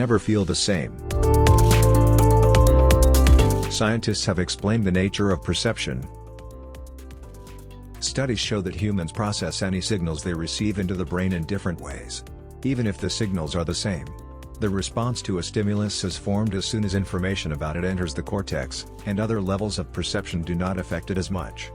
never feel the same. Scientists have explained the nature of perception. Studies show that humans process any signals they receive into the brain in different ways. Even if the signals are the same, the response to a stimulus is formed as soon as information about it enters the cortex, and other levels of perception do not affect it as much.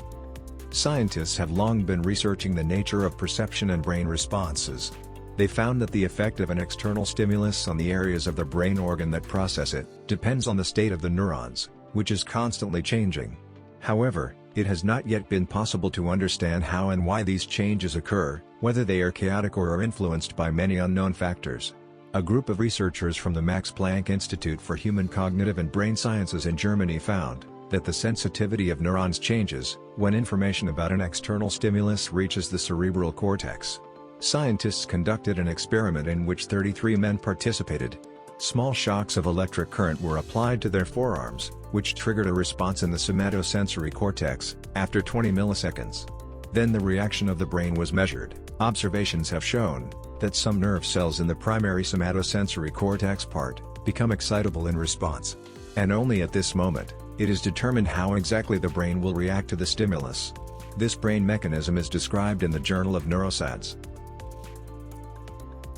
Scientists have long been researching the nature of perception and brain responses. They found that the effect of an external stimulus on the areas of the brain organ that process it depends on the state of the neurons, which is constantly changing. However, it has not yet been possible to understand how and why these changes occur, whether they are chaotic or are influenced by many unknown factors. A group of researchers from the Max Planck Institute for Human Cognitive and Brain Sciences in Germany found that the sensitivity of neurons changes when information about an external stimulus reaches the cerebral cortex. Scientists conducted an experiment in which 33 men participated. Small shocks of electric current were applied to their forearms, which triggered a response in the somatosensory cortex after 20 milliseconds. Then the reaction of the brain was measured. Observations have shown that some nerve cells in the primary somatosensory cortex part become excitable in response. And only at this moment, it is determined how exactly the brain will react to the stimulus. This brain mechanism is described in the Journal of Neuroscience.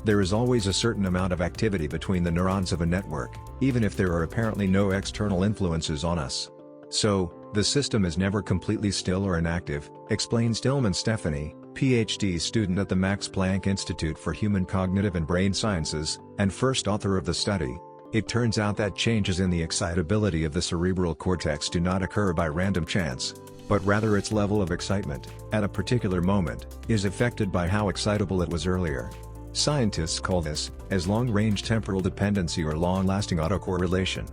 There is always a certain amount of activity between the neurons of a network, even if there are apparently no external influences on us. So, the system is never completely still or inactive, explains Stephani, PhD student at the Max Planck Institute for Human Cognitive and Brain Sciences, and first author of the study. It turns out that changes in the excitability of the cerebral cortex do not occur by random chance, but rather its level of excitement, at a particular moment, is affected by how excitable it was earlier. Scientists call this, as long-range temporal dependency or long-lasting autocorrelation.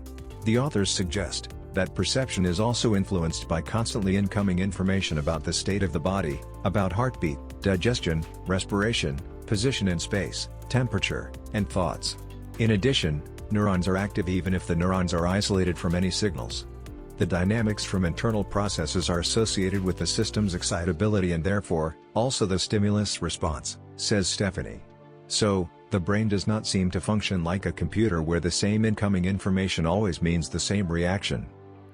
The authors suggest that perception is also influenced by constantly incoming information about the state of the body, about heartbeat, digestion, respiration, position in space, temperature, and thoughts. In addition, neurons are active even if the neurons are isolated from any signals. The dynamics from internal processes are associated with the system's excitability and therefore, also the stimulus response, says Stephani. So, the brain does not seem to function like a computer where the same incoming information always means the same reaction.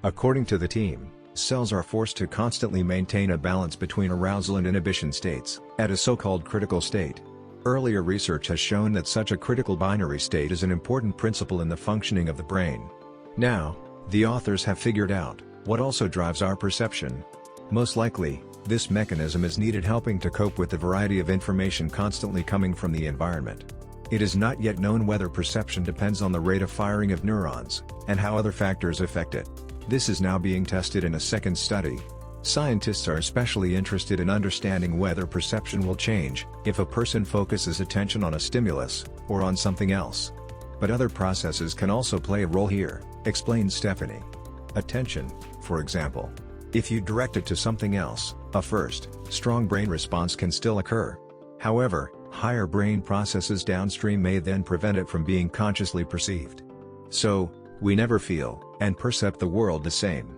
According to the team, cells are forced to constantly maintain a balance between arousal and inhibition states, at a so-called critical state. Earlier research has shown that such a critical binary state is an important principle in the functioning of the brain. Now, the authors have figured out what also drives our perception. Most likely, this mechanism is needed helping to cope with the variety of information constantly coming from the environment. It is not yet known whether perception depends on the rate of firing of neurons, and how other factors affect it. This is now being tested in a second study. Scientists are especially interested in understanding whether perception will change if a person focuses attention on a stimulus, or on something else. But other processes can also play a role here, explains Stephani. Attention, for example. If you direct it to something else, a first, strong brain response can still occur. However, higher brain processes downstream may then prevent it from being consciously perceived. So, we never feel and perceive the world the same.